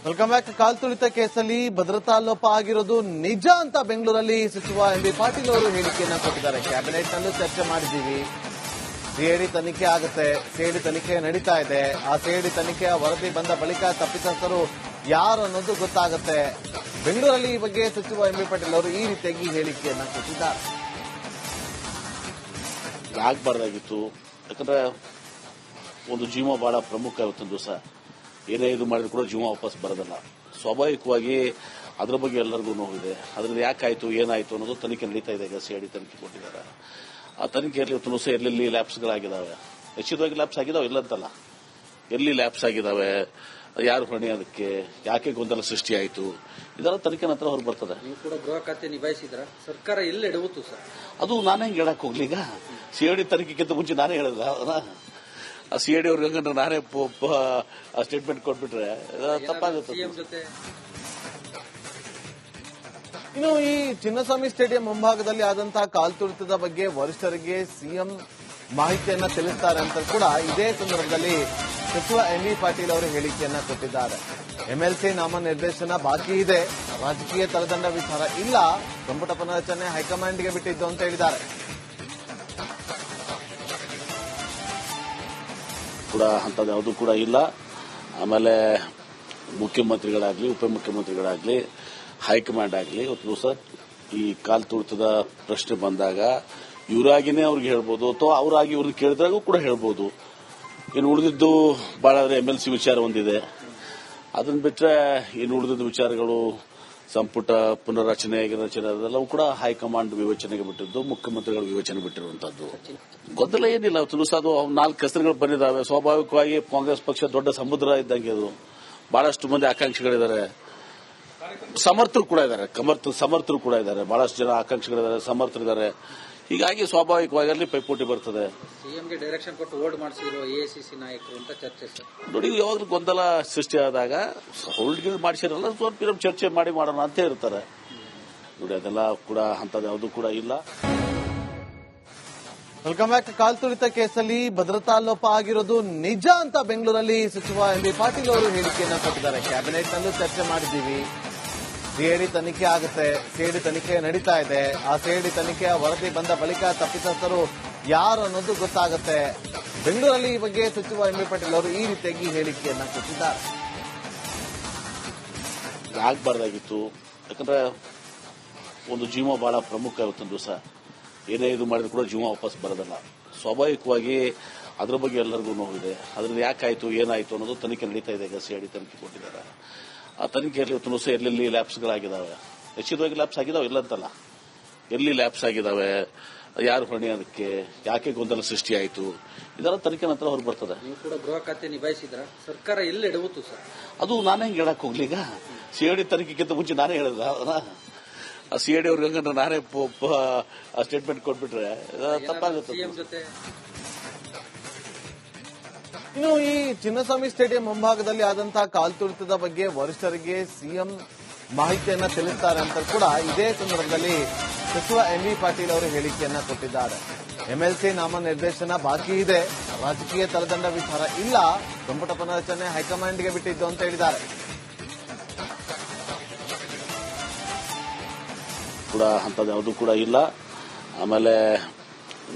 Welcome back. ಕಾಲ್ತುಳಿತ ಕೇಸಲ್ಲಿ ಭದ್ರತಾ ಲೋಪ ಆಗಿರೋದು ನಿಜ ಅಂತ ಬೆಂಗಳೂರಲ್ಲಿ ಸಚಿವ ಎಂಬಿ ಪಾಟೀಲ್ ಅವರು ಹೇಳಿಕೆಯನ್ನ ಕೊಟ್ಟಿದ್ದಾರೆ. ಕ್ಯಾಬಿನೆಟ್ ನಲ್ಲೂ ಚರ್ಚೆ ಮಾಡಿದ್ದೀವಿ, ಸಿಐಡಿ ತನಿಖೆ ಆಗುತ್ತೆ, ಸಿಐಡಿ ತನಿಖೆ ನಡೀತಾ ಇದೆ. ಆ ಸಿಐಡಿ ತನಿಖೆಯ ವರದಿ ಬಂದ ಬಳಿಕ ತಪ್ಪಿತಸ್ಥರು ಯಾರು ಅನ್ನೋದು ಗೊತ್ತಾಗುತ್ತೆ. ಬೆಂಗಳೂರಲ್ಲಿ ಈ ಬಗ್ಗೆ ಸಚಿವ ಎಂಬಿ ಪಾಟೀಲ್ ಅವರು ಈ ರೀತಿಯಾಗಿ ಹೇಳಿಕೆಯನ್ನ ಕೊಟ್ಟಿದ್ದಾರೆ. ಆಗಬಾರ್ದಾಗಿತ್ತು, ಯಾಕಂದ್ರೆ ಒಂದು ಜೀವ ಬಹಳ ಪ್ರಮುಖ. ಇವತ್ತೊಂದು ದಿವಸ ಏನೇ ಇದು ಮಾಡಿದ್ರು ಕೂಡ ಜೀವ ವಾಪಸ್ ಬರೋದಲ್ಲ. ಸ್ವಾಭಾವಿಕವಾಗಿ ಅದರ ಬಗ್ಗೆ ಎಲ್ಲರಿಗೂ ನೋವಿದೆ. ಅದ್ರಲ್ಲಿ ಯಾಕಾಯ್ತು ಏನಾಯ್ತು ಅನ್ನೋದು ತನಿಖೆ ನಡೀತಾ ಇದೆ. ಈಗ ಸಿಐಡಿ ತನಿಖೆ ಕೊಟ್ಟಿದ್ದಾರೆ. ಆ ತನಿಖೆಯಲ್ಲಿ ಇವತ್ತು ದಿವಸ ಎಲ್ಲೆಲ್ಲಿ ಲ್ಯಾಬ್ಸ್ಗಳಾಗಿದ್ದಾವೆ, ನಿಶ್ಚಿತವಾಗಿ ಲ್ಯಾಬ್ಸ್ ಆಗಿದಾವೆ, ಇಲ್ಲಂತಲ್ಲ, ಎಲ್ಲಿ ಲ್ಯಾಬ್ಸ್ ಆಗಿದ್ದಾವೆ, ಯಾರು ಹೊಣೆ, ಅದಕ್ಕೆ ಯಾಕೆ ಗೊಂದಲ ಸೃಷ್ಟಿಯಾಯಿತು, ಇದೆಲ್ಲ ತನಿಖೆ ನಂತರ ಹೊರಗೆ ಬರ್ತದೆ. ನೀವು ಕೂಡ ಗೃಹ ಖಾತೆ ನಿಭಾಯಿಸಿದ್ರ, ಸರ್ಕಾರ ಎಲ್ಲ ಎಡವುತ್ತು ಸರ್. ಅದು ನಾನೇ ಹೆಂಗೆ ಹೇಳಕ್ ಹೋಗ್ಲಿ. ಈಗ ಸಿಐಡಿ ತನಿಖೆಗಿಂತ ಮುಂಚೆ ನಾನೇ ಹೇಳಿಲ್ಲ. ಆ ಸಿಐಡಿ ಅವ್ರಿಗೆ ನಾನೇ ಸ್ಟೇಟ್ಮೆಂಟ್ ಕೊಟ್ಬಿಟ್ರೆ ತಪ್ಪಾಗುತ್ತೆ. ಇನ್ನು ಈ ಚಿನ್ನಸ್ವಾಮಿ ಸ್ಟೇಡಿಯಂ ಮುಂಭಾಗದಲ್ಲಿ ಆದಂತಹ ಕಾಲ್ತುಳಿತದ ಬಗ್ಗೆ ವರಿಷ್ಠರಿಗೆ ಸಿಎಂ ಮಾಹಿತಿಯನ್ನ ತಿಳಿಸ್ತಾರೆ ಅಂತ ಕೂಡ ಇದೇ ಸಂದರ್ಭದಲ್ಲಿ ಸಚಿವ ಎಂಬಿ ಪಾಟೀಲ್ ಅವರು ಹೇಳಿಕೆಯನ್ನ ಕೊಟ್ಟಿದ್ದಾರೆ. ಎಂಎಲ್ಸಿ ನಾಮನಿರ್ದೇಶನ ಬಾಕಿ ಇದೆ, ರಾಜಕೀಯ ತಲೆದಂಡ ವಿಚಾರ ಇಲ್ಲ, ಸಂಪುಟ ಪುನರಚನೆ ಹೈಕಮಾಂಡ್ಗೆ ಬಿಟ್ಟಿದ್ದು ಅಂತ ಹೇಳಿದ್ದಾರೆ. ಕೂಡ ಅಂಥದ್ದು ಯಾವುದೂ ಕೂಡ ಇಲ್ಲ. ಆಮೇಲೆ ಮುಖ್ಯಮಂತ್ರಿಗಳಾಗಲಿ, ಉಪಮುಖ್ಯಮಂತ್ರಿಗಳಾಗಲಿ, ಹೈಕಮಾಂಡ್ ಆಗಲಿ ಇವತ್ತು ದಿವಸ ಈ ಕಾಲ್ತುಳಿತದ ಪ್ರಶ್ನೆ ಬಂದಾಗ ಇವರಾಗಿನೇ ಅವ್ರಿಗೆ ಹೇಳ್ಬೋದು, ಅಥವಾ ಅವರಾಗಿ ಇವ್ರನ್ನ ಕೇಳಿದ್ರಾಗೂ ಕೂಡ ಹೇಳ್ಬೋದು. ಇನ್ನು ಉಳಿದಿದ್ದು ಬಹಳ ಎಂಎಲ್ಸಿ ವಿಚಾರ ಒಂದಿದೆ. ಅದನ್ನ ಬಿಟ್ಟರೆ ಇನ್ನು ಉಳಿದಿದ್ದ ವಿಚಾರಗಳು ಸಂಪುಟ ಪುನರ್ರಚನೆ ಅದೆಲ್ಲವೂ ಕೂಡ ಹೈಕಮಾಂಡ್ ವಿವೇಚನೆಗೆ ಬಿಟ್ಟಿದ್ದು, ಮುಖ್ಯಮಂತ್ರಿಗಳ ವಿವೇಚನೆ ಬಿಟ್ಟಿರುವಂತದ್ದು. ಗೊಂದಲ ಏನಿಲ್ಲ. ಇವತ್ತು ದಿವಸ ಅದು 4 ಹೆಸರುಗಳು ಬಂದಿದ್ದಾವೆ. ಸ್ವಾಭಾವಿಕವಾಗಿ ಕಾಂಗ್ರೆಸ್ ಪಕ್ಷ ದೊಡ್ಡ ಸಮುದ್ರ ಇದ್ದಂಗೆ. ಅದು ಬಹಳಷ್ಟು ಮಂದಿ ಆಕಾಂಕ್ಷಿಗಳಿದ್ದಾರೆ, ಸಮರ್ಥರು ಕೂಡ ಇದ್ದಾರೆ, ಸಮರ್ಥರು ಕೂಡ ಇದ್ದಾರೆ, ಬಹಳಷ್ಟು ಜನ ಆಕಾಂಕ್ಷಿಗಳಿದ್ದಾರೆ, ಸಮರ್ಥರಿದ್ದಾರೆ. ಹೀಗಾಗಿ ಸ್ವಾಭಾವಿಕವಾಗಿ ಅಲ್ಲಿ ಪೈಪೋಟಿ ಬರ್ತದೆ. ಸಿಎಂಗೆ ಡೈರೆಕ್ಷನ್ ಕೊಟ್ಟು ಹೋಲ್ಡ್ ಮಾಡಿಸಿರೋ ಎಐಸಿಸಿ ನಾಯಕರು ಅಂತ ಚರ್ಚೆ ಸರ್. ನೋಡಿ, ಯಾವಾಗಲೂ ಗೊಂದಲ ಸೃಷ್ಟಿಯಾದಾಗ ಹೋಲ್ಡ್ ಮಾಡಿಸಿರಲ್ಲ, ಸ್ವಲ್ಪ ಚರ್ಚೆ ಮಾಡಿ ಮಾಡೋಣ ಅಂತ ಇರ್ತಾರೆ. ನೋಡಿ, ಅದೆಲ್ಲ ಕೂಡ ಅಂಥದ್ದು ಯಾವುದೂ ಕೂಡ ಇಲ್ಲ. Welcome back. ಕಾಲ್ತುಳಿತ ಕೇಸಲ್ಲಿ ಭದ್ರತಾ ಲೋಪ ಆಗಿರೋದು ನಿಜ ಅಂತ ಬೆಂಗಳೂರಲ್ಲಿ ಸಚಿವ ಎಂಬಿ ಪಾಟೀಲ್ ಅವರು ಹೇಳಿಕೆಯನ್ನ ಕೊಟ್ಟಿದ್ದಾರೆ. ಕ್ಯಾಬಿನೆಟ್ ನಲ್ಲೂ ಚರ್ಚೆ ಮಾಡಿದ್ದೀವಿ, ಸಿಐಡಿ ತನಿಖೆ ಆಗುತ್ತೆ, ಸಿಐಡಿ ತನಿಖೆ ನಡೀತಾ ಇದೆ. ಆ ಸಿಐಡಿ ತನಿಖೆಯ ವರದಿ ಬಂದ ಬಳಿಕ ತಪ್ಪಿತಸ್ಥರು ಯಾರು ಅನ್ನೋದು ಗೊತ್ತಾಗುತ್ತೆ. ಬೆಂಗಳೂರಲ್ಲಿ ಈ ಬಗ್ಗೆ ಸಚಿವ ಎಂಬಿ ಪಾಟೀಲ್ ಅವರು ಈ ರೀತಿಯಾಗಿ ಹೇಳಿಕೆಯನ್ನ ಕೊಟ್ಟಿದ್ದಾರೆ. ಆಗಬಾರ್ದಾಗಿತ್ತು, ಯಾಕಂದ್ರೆ ಒಂದು ಜೀವ ಬಹಳ ಪ್ರಮುಖ. ಇವತ್ತೊಂದು ದಿವಸ ಏನೇ ಇದು ಮಾಡಿದ್ರು ಕೂಡ ಜೀವ ವಾಪಸ್ ಬರೋದಲ್ಲ. ಸ್ವಾಭಾವಿಕವಾಗಿ ಅದರ ಬಗ್ಗೆ ಎಲ್ಲರಿಗೂ ನೋವಿದೆ. ಅದ್ರಲ್ಲಿ ಯಾಕಾಯ್ತು ಏನಾಯ್ತು ಅನ್ನೋದು ತನಿಖೆ ನಡೀತಾ ಇದೆ. ಈಗ ಸಿಐಡಿ ತನಿಖೆ ಕೊಟ್ಟಿದ್ದಾರೆ. ಆ ತನಿಖೆಯಲ್ಲಿ ಇವತ್ತು ದಿವಸ ಎಲ್ಲೆಲ್ಲಿ ಲ್ಯಾಬ್ಸ್ಗಳಾಗಿದ್ದಾವೆ, ನಿಶ್ಚಿತವಾಗಿ ಲ್ಯಾಬ್ಸ್ ಆಗಿದಾವೆ, ಇಲ್ಲಂತಲ್ಲ, ಎಲ್ಲಿ ಲ್ಯಾಬ್ಸ್ ಆಗಿದ್ದಾವೆ, ಯಾರು ಹೊಣೆ, ಅದಕ್ಕೆ ಯಾಕೆ ಗೊಂದಲ ಸೃಷ್ಟಿಯಾಯಿತು, ಇದೆಲ್ಲ ತನಿಖೆ ನಂತರ ಹೊರಗೆ ಬರ್ತದೆ. ನೀವು ಕೂಡ ಗೃಹ ಖಾತೆ ನಿಭಾಯಿಸಿದ್ರ, ಸರ್ಕಾರ ಎಲ್ಲ ಎಡವುತ್ತು ಸರ್. ಅದು ನಾನೇ ಹೆಂಗೆ ಹೇಳಕ್ ಹೋಗ್ಲಿ. ಈಗ ಸಿಐಡಿ ತನಿಖೆಗಿಂತ ಮುಂಚೆ ನಾನೇ ಹೇಳಿಲ್ಲ. ಆ ಸಿಐಡಿ ಅವ್ರಿಗೆ ನಾನೇ ಸ್ಟೇಟ್ಮೆಂಟ್ ಕೊಟ್ಬಿಟ್ರೆ ತಪ್ಪಾಗುತ್ತೆ. ಇನ್ನು ಈ ಚಿನ್ನಸ್ವಾಮಿ ಸ್ಟೇಡಿಯಂ ಮುಂಭಾಗದಲ್ಲಿ ಆದಂತಹ ಕಾಲ್ತುಳಿತದ ಬಗ್ಗೆ ವರಿಷ್ಠರಿಗೆ ಸಿಎಂ ಮಾಹಿತಿಯನ್ನ ತಿಳಿಸ್ತಾರೆ ಅಂತ ಕೂಡ ಇದೇ ಸಂದರ್ಭದಲ್ಲಿ ಸಚಿವ ಎಂಬಿ ಪಾಟೀಲ್ ಅವರು ಹೇಳಿಕೆಯನ್ನ ಕೊಟ್ಟಿದ್ದಾರೆ. ಎಂಎಲ್ಸಿ ನಾಮನಿರ್ದೇಶನ ಬಾಕಿ ಇದೆ, ರಾಜಕೀಯ ತಲೆದಂಡ ವಿಚಾರ ಇಲ್ಲ, ಸಂಪುಟ ಪುನರಚನೆ ಹೈಕಮಾಂಡ್ಗೆ ಬಿಟ್ಟಿದ್ದು ಅಂತ ಹೇಳಿದ್ದಾರೆ. ಕೂಡ ಅಂಥದ್ದು ಯಾವುದೂ ಕೂಡ ಇಲ್ಲ. ಆಮೇಲೆ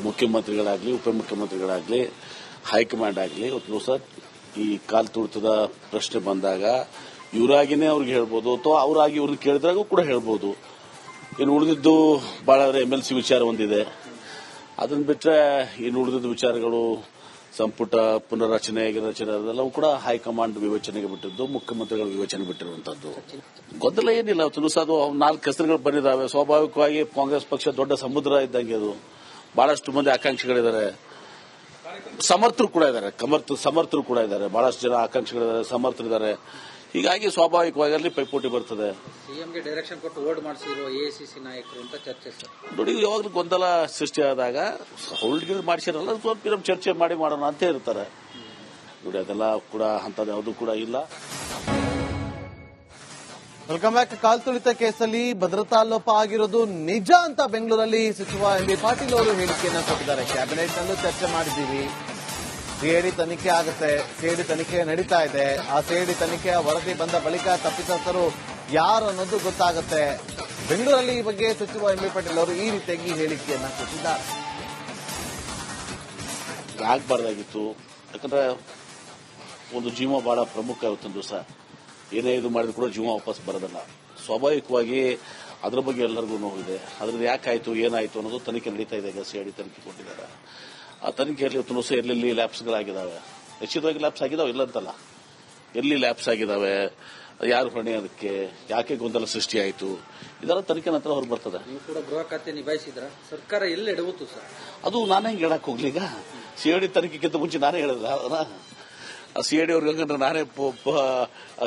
ಮುಖ್ಯಮಂತ್ರಿಗಳಾಗಲಿ, ಉಪಮುಖ್ಯಮಂತ್ರಿಗಳಾಗಲಿ, ಹೈಕಮಾಂಡ್ ಆಗಲಿ ಇವತ್ತು ದಿವಸ ಈ ಕಾಲ್ತುಳಿತದ ಪ್ರಶ್ನೆ ಬಂದಾಗ ಇವರಾಗಿನೇ ಅವ್ರಿಗೆ ಹೇಳ್ಬೋದು, ಅಥವಾ ಅವರಾಗಿ ಇವ್ರನ್ನ ಕೇಳಿದ್ರಾಗೂ ಕೂಡ ಹೇಳ್ಬೋದು. ಇನ್ನು ಉಳಿದಿದ್ದು ಬಹಳ ಎಂಎಲ್ಸಿ ವಿಚಾರ ಒಂದಿದೆ. ಅದನ್ನ ಬಿಟ್ಟರೆ ಇನ್ನು ಉಳಿದಿದ್ದ ವಿಚಾರಗಳು ಸಂಪುಟ ಪುನರ್ರಚನೆ ಅದೆಲ್ಲವೂ ಕೂಡ ಹೈಕಮಾಂಡ್ ವಿವೇಚನೆಗೆ ಬಿಟ್ಟಿದ್ದು, ಮುಖ್ಯಮಂತ್ರಿಗಳ ವಿವೇಚನೆ ಬಿಟ್ಟಿರುವಂತದ್ದು. ಗೊಂದಲ ಏನಿಲ್ಲ. ಇವತ್ತು ದಿವಸ ಅದು 4 ಹೆಸರುಗಳು ಬಂದಿದ್ದಾವೆ. ಸ್ವಾಭಾವಿಕವಾಗಿ ಕಾಂಗ್ರೆಸ್ ಪಕ್ಷ ದೊಡ್ಡ ಸಮುದ್ರ ಇದ್ದಂಗೆ. ಅದು ಬಹಳಷ್ಟು ಮಂದಿ ಆಕಾಂಕ್ಷಿಗಳಿದ್ದಾರೆ, ಸಮರ್ಥರು ಕೂಡ ಇದ್ದಾರೆ, ಸಮರ್ಥರು ಕೂಡ ಇದ್ದಾರೆ, ಬಹಳಷ್ಟು ಜನ ಆಕಾಂಕ್ಷಿಗಳಿದ್ದಾರೆ, ಸಮರ್ಥರಿದ್ದಾರೆ. ಹೀಗಾಗಿ ಸ್ವಾಭಾವಿಕವಾಗಿ ಅಲ್ಲಿ ಪೈಪೋಟಿ ಬರ್ತದೆ. ಸಿಎಂಗೆ ಡೈರೆಕ್ಷನ್ ಕೊಟ್ಟು ಹೋಲ್ಡ್ ಮಾಡಿಸಿರೋ ಎಐಸಿಸಿ ನಾಯಕರು ಅಂತ ಚರ್ಚೆ ಸರ್. ನೋಡಿ, ಯಾವಾಗಲೂ ಗೊಂದಲ ಸೃಷ್ಟಿಯಾದಾಗ ಹೋಲ್ಡ್ ಮಾಡಿಸಿರಲ್ಲ, ಸ್ವಲ್ಪ ಚರ್ಚೆ ಮಾಡಿ ಮಾಡೋಣ ಅಂತ ಇರ್ತಾರೆ. ನೋಡಿ, ಅದೆಲ್ಲ ಕೂಡ ಅಂಥದ್ದು ಯಾವುದೂ ಕೂಡ ಇಲ್ಲ. Welcome back. ಕಾಲ್ತುಳಿತ ಕೇಸಲ್ಲಿ ಭದ್ರತಾ ಲೋಪ ಆಗಿರೋದು ನಿಜ ಅಂತ ಬೆಂಗಳೂರಲ್ಲಿ ಸಚಿವ ಎಂಬಿ ಪಾಟೀಲ್ ಅವರು ಹೇಳಿಕೆಯನ್ನ ಕೊಟ್ಟಿದ್ದಾರೆ. ಕ್ಯಾಬಿನೆಟ್ ನಲ್ಲೂ ಚರ್ಚೆ ಮಾಡಿದ್ದೀವಿ, ಸಿಐಡಿ ತನಿಖೆ ಆಗುತ್ತೆ. ಸಿಐಡಿ ತನಿಖೆ ನಡೀತಾ ಇದೆ. ಆ ಸಿಐಡಿ ತನಿಖೆಯ ವರದಿ ಬಂದ ಬಳಿಕ ತಪ್ಪಿತಸ್ಥರು ಯಾರು ಅನ್ನೋದು ಗೊತ್ತಾಗುತ್ತೆ. ಬೆಂಗಳೂರಲ್ಲಿ ಈ ಬಗ್ಗೆ ಸಚಿವ ಎಂ ಬಿ ಪಾಟೀಲ್ ಅವರು ಈ ರೀತಿಯಾಗಿ ಹೇಳಿಕೆಯನ್ನ ಕೊಟ್ಟಿದ್ದಾರೆ. ಆಗಬಾರ್ದಾಗಿತ್ತು. ಯಾಕಂದ್ರೆ ಒಂದು ಜೀವ ಬಹಳ ಪ್ರಮುಖ ಇವತ್ತೊಂದು ದಿವಸ. ಏನೇ ಇದು ಮಾಡಿದ್ರು ಕೂಡ ಜೀವ ವಾಪಸ್ ಬರೋದಲ್ಲ. ಸ್ವಾಭಾವಿಕವಾಗಿ ಅದ್ರ ಬಗ್ಗೆ ಎಲ್ಲರಿಗೂ ನೋವಿದೆ. ಅದ್ರದ್ದು ಯಾಕಾಯ್ತು ಏನಾಯ್ತು ಅನ್ನೋದು ತನಿಖೆ ನಡೀತಾ ಇದೆ. ಈಗ ಸಿಐಡಿ ತನಿಖೆ ಕೊಟ್ಟಿದ್ದಾರೆ. ಆ ತನಿಖೆಯಲ್ಲಿ ಇವತ್ತು ದಿವಸ ಎಲ್ಲೆಲ್ಲಿ ಲ್ಯಾಬ್ಸ್ಗಳಾಗಿದ್ದಾವೆ, ನಿಶ್ಚಿತವಾಗಿ ಲ್ಯಾಬ್ಸ್ ಆಗಿದಾವೆ, ಇಲ್ಲ ಅಂತಲ್ಲ, ಎಲ್ಲಿ ಲ್ಯಾಬ್ಸ್ ಆಗಿದ್ದಾವೆ, ಯಾರು ಹೊಣೆ, ಅದಕ್ಕೆ ಯಾಕೆ ಗೊಂದಲ ಸೃಷ್ಟಿಯಾಯಿತು, ಇದೆಲ್ಲ ತನಿಖೆ ನಂತರ ಹೊರಗೆ ಬರ್ತದೆ. ನೀವು ಕೂಡ ಗೃಹ ಖಾತೆ ನಿಭಾಯಿಸಿದ್ರ, ಸರ್ಕಾರ ಎಲ್ಲಿ ಎಡವುತ್ತು ಸರ್? ಅದು ನಾನೇ ಹೆಂಗೆ ಹೇಳಕ್ ಹೋಗ್ಲಿ. ಈಗ ಸಿಐಡಿ ತನಿಖೆಗಿಂತ ಮುಂಚೆ ನಾನೇ ಹೇಳಿದ್ರ ಅದನ್ನ. ಸಿಐಡಿ ಅವ್ರಿಗೆ ನಾನೇ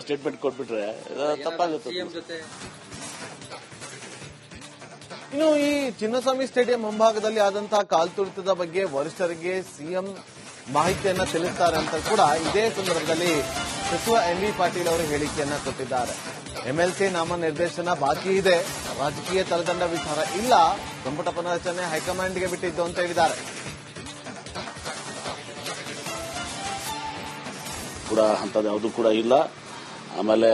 ಸ್ಟೇಟ್ಮೆಂಟ್ ಕೊಟ್ಬಿಟ್ರೆ ತಪ್ಪಾಗುತ್ತೆ. ಸಿಎಂ ಜೊತೆ ಇನ್ನು ಈ ಚಿನ್ನಸ್ವಾಮಿ ಸ್ಟೇಡಿಯಂ ಮುಂಭಾಗದಲ್ಲಿ ಆದಂತಹ ಕಾಲ್ತುಳಿತದ ಬಗ್ಗೆ ವರಿಷ್ಠರಿಗೆ ಸಿಎಂ ಮಾಹಿತಿಯನ್ನ ತಿಳಿಸ್ತಾರೆ ಅಂತ ಕೂಡ ಇದೇ ಸಂದರ್ಭದಲ್ಲಿ ಸಚಿವ ಎಂ ಬಿ ಪಾಟೀಲ್ ಅವರು ಹೇಳಿಕೆಯನ್ನ ಕೊಟ್ಟಿದ್ದಾರೆ. ಎಂಎಲ್ಸಿ ನಾಮನಿರ್ದೇಶನ ಬಾಕಿ ಇದೆ, ರಾಜಕೀಯ ತಲೆದಂಡ ವಿಚಾರ ಇಲ್ಲ, ಸಂಪುಟ ಪುನರಚನೆ ಹೈಕಮಾಂಡ್ಗೆ ಬಿಟ್ಟಿದ್ದು ಅಂತ ಹೇಳಿದ್ದಾರೆ. ಕೂಡ ಅಂಥದ್ದು ಯಾವುದೂ ಕೂಡ ಇಲ್ಲ. ಆಮೇಲೆ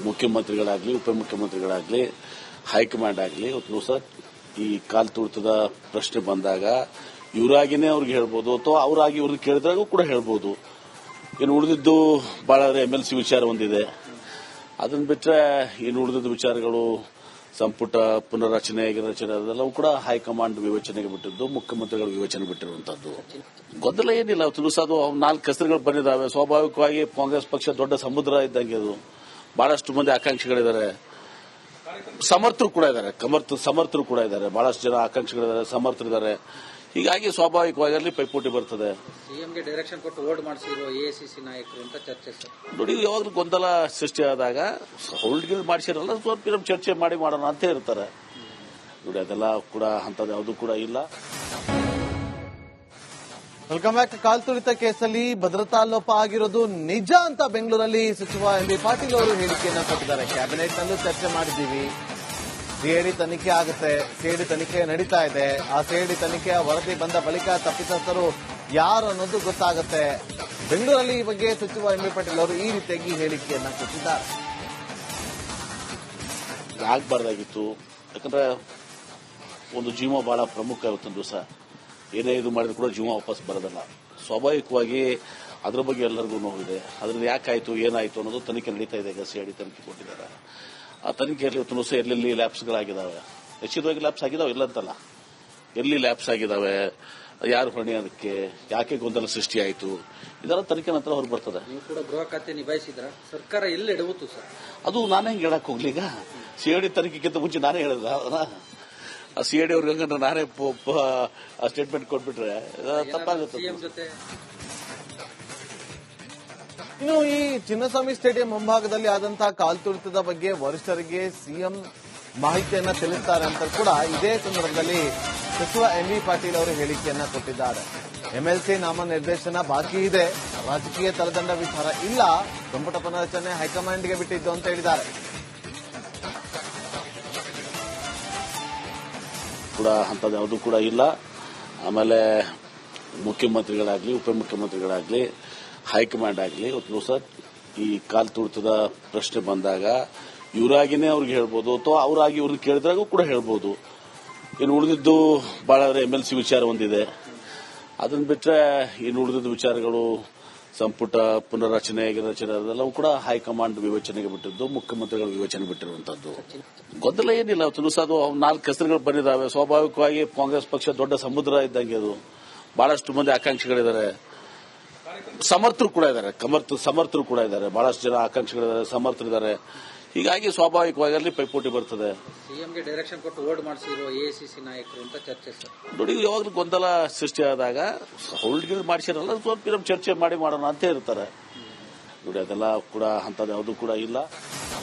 ಮುಖ್ಯಮಂತ್ರಿಗಳಾಗ್ಲಿ ಉಪಮುಖ್ಯಮಂತ್ರಿಗಳಾಗ್ಲಿ ಹೈಕಮಾಂಡ್ ಆಗಲಿ ಇವತ್ತು ದಿವಸ ಈ ಕಾಲ್ತುಳಿತದ ಪ್ರಶ್ನೆ ಬಂದಾಗ ಇವರಾಗಿನೇ ಅವ್ರಿಗೆ ಹೇಳ್ಬೋದು, ಅಥವಾ ಅವರಾಗಿ ಇವ್ರನ್ನ ಕೇಳಿದ್ರಾಗೂ ಕೂಡ ಹೇಳ್ಬೋದು. ಇನ್ನು ಉಳಿದಿದ್ದು ಬಹಳ ಎಂಎಲ್ಸಿ ವಿಚಾರ ಒಂದಿದೆ. ಅದನ್ನ ಬಿಟ್ಟರೆ ಇನ್ನು ಉಳಿದಿದ್ದ ವಿಚಾರಗಳು ಸಂಪುಟ ಪುನರ್ರಚನೆ ಅದೆಲ್ಲವೂ ಕೂಡ ಹೈಕಮಾಂಡ್ ವಿವೇಚನೆಗೆ ಬಿಟ್ಟಿದ್ದು, ಮುಖ್ಯಮಂತ್ರಿಗಳ ವಿವೇಚನೆ ಬಿಟ್ಟಿರುವಂತದ್ದು. ಗೊಂದಲ ಏನಿಲ್ಲ. ಇವತ್ತು ದಿವಸ ಅದು 4 ಹೆಸರುಗಳು ಬಂದಿದ್ದಾವೆ. ಸ್ವಾಭಾವಿಕವಾಗಿ ಕಾಂಗ್ರೆಸ್ ಪಕ್ಷ ದೊಡ್ಡ ಸಮುದ್ರ ಇದ್ದಂಗೆ. ಅದು ಬಹಳಷ್ಟು ಮಂದಿ ಆಕಾಂಕ್ಷಿಗಳಿದ್ದಾರೆ, ಸಮರ್ಥರು ಕೂಡ ಇದ್ದಾರೆ, ಸಮರ್ಥರು ಕೂಡ ಇದ್ದಾರೆ, ಬಹಳಷ್ಟು ಜನ ಆಕಾಂಕ್ಷಿಗಳಿದ್ದಾರೆ, ಸಮರ್ಥರಿದ್ದಾರೆ. ಹೀಗಾಗಿ ಸ್ವಾಭಾವಿಕವಾಗಿ ಅಲ್ಲಿ ಪೈಪೋಟಿ ಬರ್ತದೆ. ಸಿಎಂಗೆ ಡೈರೆಕ್ಷನ್ ಕೊಟ್ಟು ಹೋಲ್ಡ್ ಮಾಡಿಸಿರೋ ಎಐಸಿಸಿ ನಾಯಕರು ಅಂತ ಚರ್ಚೆ ಸರ್. ನೋಡಿ, ಯಾವಾಗಲೂ ಗೊಂದಲ ಸೃಷ್ಟಿಯಾದಾಗ ಹೋಲ್ಡ್ ಮಾಡಿಸಿರಲ್ಲ, ಸ್ವಲ್ಪ ಚರ್ಚೆ ಮಾಡಿ ಮಾಡೋಣ ಅಂತ ಇರ್ತಾರೆ. ನೋಡಿ, ಅದೆಲ್ಲ ಕೂಡ ಅಂಥದ್ದು ಯಾವುದೂ ಕೂಡ ಇಲ್ಲ. Welcome back. ಕಾಲ್ತುಳಿತ ಕೇಸಲ್ಲಿ ಭದ್ರತಾ ಲೋಪ ಆಗಿರೋದು ನಿಜ ಅಂತ ಬೆಂಗಳೂರಲ್ಲಿ ಸಚಿವ ಎಂ ಬಿ ಪಾಟೀಲ್ ಅವರು ಹೇಳಿಕೆಯನ್ನ ಕೊಟ್ಟಿದ್ದಾರೆ. ಕ್ಯಾಬಿನೆಟ್ನಲ್ಲೂ ಚರ್ಚೆ ಮಾಡಿದ್ದೀವಿ. ಸಿಐಡಿ ತನಿಖೆ ಆಗುತ್ತೆ. ಸಿಐಡಿ ತನಿಖೆ ನಡೀತಾ ಇದೆ. ಆ ಸಿಐಡಿ ತನಿಖೆಯ ವರದಿ ಬಂದ ಬಳಿಕ ತಪ್ಪಿತಸ್ಥರು ಯಾರು ಅನ್ನೋದು ಗೊತ್ತಾಗುತ್ತೆ. ಬೆಂಗಳೂರಲ್ಲಿ ಈ ಬಗ್ಗೆ ಸಚಿವ ಎಂ ಬಿ ಪಾಟೀಲ್ ಅವರು ಈ ರೀತಿಯಾಗಿ ಹೇಳಿಕೆಯನ್ನ ಕೊಟ್ಟಿದ್ದಾರೆ. ಆಗಬಾರ್ದಾಗಿತ್ತು. ಯಾಕಂದ್ರೆ ಒಂದು ಜೀವ ಬಹಳ ಪ್ರಮುಖ ಇವತ್ತೊಂದು ದಿವಸ. ಏನೇ ಇದು ಮಾಡಿದ್ರು ಕೂಡ ಜೀವ ವಾಪಸ್ ಬರೋದಲ್ಲ. ಸ್ವಾಭಾವಿಕವಾಗಿ ಅದ್ರ ಬಗ್ಗೆ ಎಲ್ಲರಿಗೂ ನೋವಿದೆ. ಅದ್ರದ್ದು ಯಾಕಾಯ್ತು ಏನಾಯ್ತು ಅನ್ನೋದು ತನಿಖೆ ನಡೀತಾ ಇದೆ. ಈಗ ಸಿಐಡಿ ತನಿಖೆ ಕೊಟ್ಟಿದ್ದಾರೆ. ಆ ತನಿಖೆಯಲ್ಲಿ ಇವತ್ತು ದಿವಸ ಎಲ್ಲೆಲ್ಲಿ ಲ್ಯಾಬ್ಸ್ಗಳಾಗಿದ್ದಾವೆ, ನಿಶ್ಚಿತವಾಗಿ ಲ್ಯಾಬ್ಸ್ ಆಗಿದಾವೆ, ಇಲ್ಲ ಅಂತಲ್ಲ, ಎಲ್ಲಿ ಲ್ಯಾಬ್ಸ್ ಆಗಿದ್ದಾವೆ, ಯಾರು ಹೊಣೆ, ಅದಕ್ಕೆ ಯಾಕೆ ಗೊಂದಲ ಸೃಷ್ಟಿಯಾಯಿತು, ಇದೆಲ್ಲ ತನಿಖೆ ನಂತರ ಹೊರಗೆ ಬರ್ತದೆ. ನೀವು ಕೂಡ ಗೃಹ ಖಾತೆ ನಿಭಾಯಿಸಿದ್ರ, ಸರ್ಕಾರ ಎಲ್ಲಿ ಎಡವುತ್ತು ಸರ್? ಅದು ನಾನೇ ಹೆಂಗೆ ಹೇಳಕ್ ಹೋಗ್ಲಿ. ಈಗ ಸಿಐಡಿ ತನಿಖೆಗಿಂತ ಮುಂಚೆ ನಾನೇ ಹೇಳಿದ್ರ ಅದನ್ನ. ಸಿಐಡಿ ಅವ್ರಿಗೆ ನಾನೇ ಸ್ಟೇಟ್ಮೆಂಟ್ ಕೊಟ್ಬಿಟ್ರೆ ತಪ್ಪಾಗುತ್ತೆ. ಸಿಎಂ ಜೊತೆ ಇನ್ನು ಈ ಚಿನ್ನಸ್ವಾಮಿ ಸ್ಟೇಡಿಯಂ ಮುಂಭಾಗದಲ್ಲಿ ಆದಂತಹ ಕಾಲ್ತುಳಿತದ ಬಗ್ಗೆ ವರಿಷ್ಠರಿಗೆ ಸಿಎಂ ಮಾಹಿತಿಯನ್ನ ತಿಳಿಸ್ತಾರೆ ಅಂತ ಕೂಡ ಇದೇ ಸಂದರ್ಭದಲ್ಲಿ ಸಚಿವ ಎಂ ಬಿ ಪಾಟೀಲ್ ಅವರು ಹೇಳಿಕೆಯನ್ನ ಕೊಟ್ಟಿದ್ದಾರೆ. ಎಂಎಲ್ಸಿ ನಾಮನಿರ್ದೇಶನ ಬಾಕಿ ಇದೆ, ರಾಜಕೀಯ ತಲೆದಂಡ ವಿಚಾರ ಇಲ್ಲ, ಸಂಪುಟ ಪುನರಚನೆ ಹೈಕಮಾಂಡ್ಗೆ ಬಿಟ್ಟಿದ್ದು ಅಂತ ಹೇಳಿದ್ದಾರೆ. ಕೂಡ ಅಂಥದ್ದು ಯಾವುದೂ ಕೂಡ ಇಲ್ಲ. ಆಮೇಲೆ ಮುಖ್ಯಮಂತ್ರಿಗಳಾಗ್ಲಿ ಉಪಮುಖ್ಯಮಂತ್ರಿಗಳಾಗ್ಲಿ ಹೈಕಮಾಂಡ್ ಆಗಲಿ ಇವತ್ತು ದಿವಸ ಈ ಕಾಲ್ತುಳಿತದ ಪ್ರಶ್ನೆ ಬಂದಾಗ ಇವರಾಗಿನೇ ಅವ್ರಿಗೆ ಹೇಳ್ಬೋದು, ಅಥವಾ ಅವರಾಗಿ ಇವ್ರನ್ನ ಕೇಳಿದ್ರಾಗೂ ಕೂಡ ಹೇಳ್ಬೋದು. ಇನ್ನು ಉಳಿದಿದ್ದು ಬಹಳ ಎಂಎಲ್ಸಿ ವಿಚಾರ ಒಂದಿದೆ. ಅದನ್ನ ಬಿಟ್ಟರೆ ಇನ್ನು ಉಳಿದಿದ್ದ ವಿಚಾರಗಳು ಸಂಪುಟ ಪುನರ್ರಚನೆ ಅದೆಲ್ಲವೂ ಕೂಡ ಹೈಕಮಾಂಡ್ ವಿವೇಚನೆಗೆ ಬಿಟ್ಟಿದ್ದು, ಮುಖ್ಯಮಂತ್ರಿಗಳ ವಿವೇಚನೆ ಬಿಟ್ಟಿರುವಂತದ್ದು. ಗೊಂದಲ ಏನಿಲ್ಲ. ಇವತ್ತು ದಿವಸ ಅದು 4 ಹೆಸರುಗಳು ಬಂದಿದ್ದಾವೆ. ಸ್ವಾಭಾವಿಕವಾಗಿ ಕಾಂಗ್ರೆಸ್ ಪಕ್ಷ ದೊಡ್ಡ ಸಮುದ್ರ ಇದ್ದಂಗೆ. ಅದು ಬಹಳಷ್ಟು ಮಂದಿ ಆಕಾಂಕ್ಷಿಗಳಿದ್ದಾರೆ, ಸಮರ್ಥರು ಕೂಡ ಇದ್ದಾರೆ, ಸಮರ್ಥರು ಕೂಡ ಇದ್ದಾರೆ, ಬಹಳಷ್ಟು ಜನ ಆಕಾಂಕ್ಷಿಗಳಿದ್ದಾರೆ, ಸಮರ್ಥರಿದ್ದಾರೆ. ಹೀಗಾಗಿ ಸ್ವಾಭಾವಿಕವಾಗಿ ಅಲ್ಲಿ ಪೈಪೋಟಿ ಬರ್ತದೆ. ಸಿಎಂಗೆ ಡೈರೆಕ್ಷನ್ ಕೊಟ್ಟು ಹೋಲ್ಡ್ ಮಾಡಿಸಿರೋ ಎಐಸಿಸಿ ನಾಯಕರು ಅಂತ ಚರ್ಚೆ ಸರ್. ನೋಡಿ, ಯಾವಾಗಲೂ ಗೊಂದಲ ಸೃಷ್ಟಿಯಾದಾಗ ಹೋಲ್ಡ್ ಮಾಡಿಸಿರಲ್ಲ, ಸ್ವಲ್ಪ ಚರ್ಚೆ ಮಾಡಿ ಮಾಡೋಣ ಅಂತ ಇರ್ತಾರೆ. ನೋಡಿ, ಅದೆಲ್ಲ ಕೂಡ ಅಂಥದ್ದು ಯಾವುದೂ ಕೂಡ ಇಲ್ಲ.